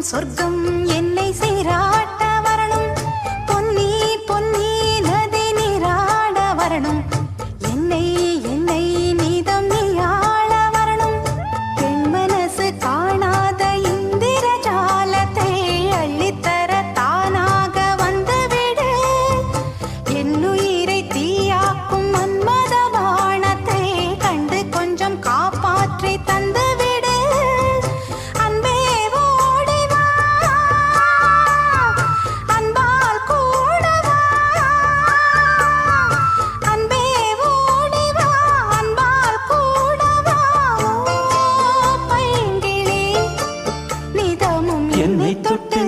சொர்க்கம் என்னை சீராட்ட வரணும், பொன்னி பொன்னி நதி நீராட வரணும், என்னை என்னை நீதம் நீயாள வரணும், பெண் மனசு காணாத இந்திர ஜாலத்தை அள்ளித்தர தானாக வந்துவிடு, என்னுயிரை தீயாக்கும் மன்மத வானத்தை கண்டு கொஞ்சம் காப்பாற்றி தந்துவிடு. என்னை தொட்டு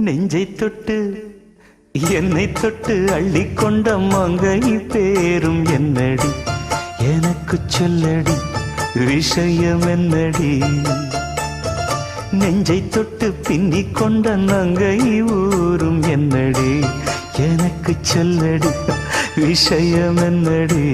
நெஞ்சை தொட்டு என்னை தொட்டு அள்ளிக்கொண்ட மங்கை பேரும் என்னடி, எனக்கு சொல்லடி விஷயம் என்னடி, நெஞ்சை தொட்டு பின்னிக் கொண்ட நங்கை ஊரும் என்னடி, எனக்கு சொல்லடி விஷயம் என்னடி.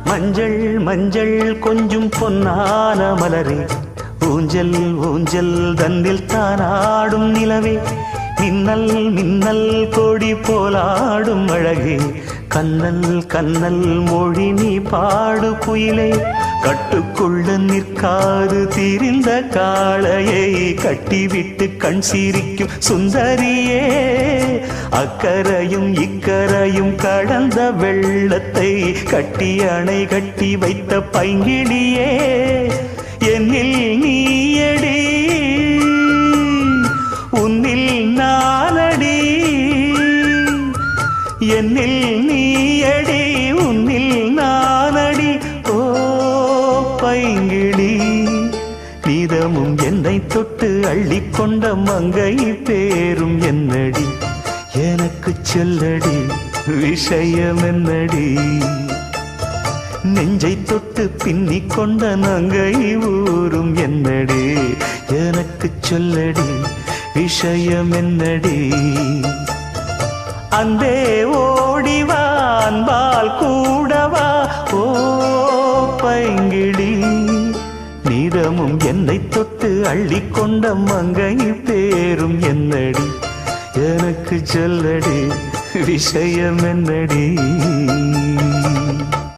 மஞ்சள் மஞ்சள் கொஞ்சம் பொன்னான மலரே, ஊஞ்சல் ஊஞ்சல் தன்னில் தானாடும் நிலவே, மின்னல் மின்னல் கொடி போலாடும் அழகே, கண்ணல் கண்ணல் மொழி நீ பாடு குயிலே, கட்டுக்குள்ள நிற்காது தீரிந்த காளையை கட்டிவிட்டு கண் சிரிக்கும் சுந்தரியே, அக்கரையும் இக்கரையும் கடந்த வெள்ளத்தை கட்டி அணை கட்டி வைத்த பைங்கிளியே, என்னில் நீயடி உன்னில் நானடி, என்னில் நீயடி உன்னில் நானடி, ஓ பைங்கிளி நீதமும் என்னை தொட்டு அள்ளிக்கொண்ட மங்கை பேரும் என்னடி, எனக்கு சொல்லடி விஷயம் என்னடி, நெஞ்சை தொட்டு பின்னிக் கொண்ட நங்கை ஊரும் என்னடி, எனக்கு சொல்லடி விஷயம் என்னடி. அன்பே ஓடிவா அன்பால் கூடவா, ஓ பைங்கிளி நீதமும் என்னை தொட்டு அள்ளிக்கொண்ட மங்கை பேரும் என்னடி, எனக்கு சொல்லடி விஷயம் என்னடி.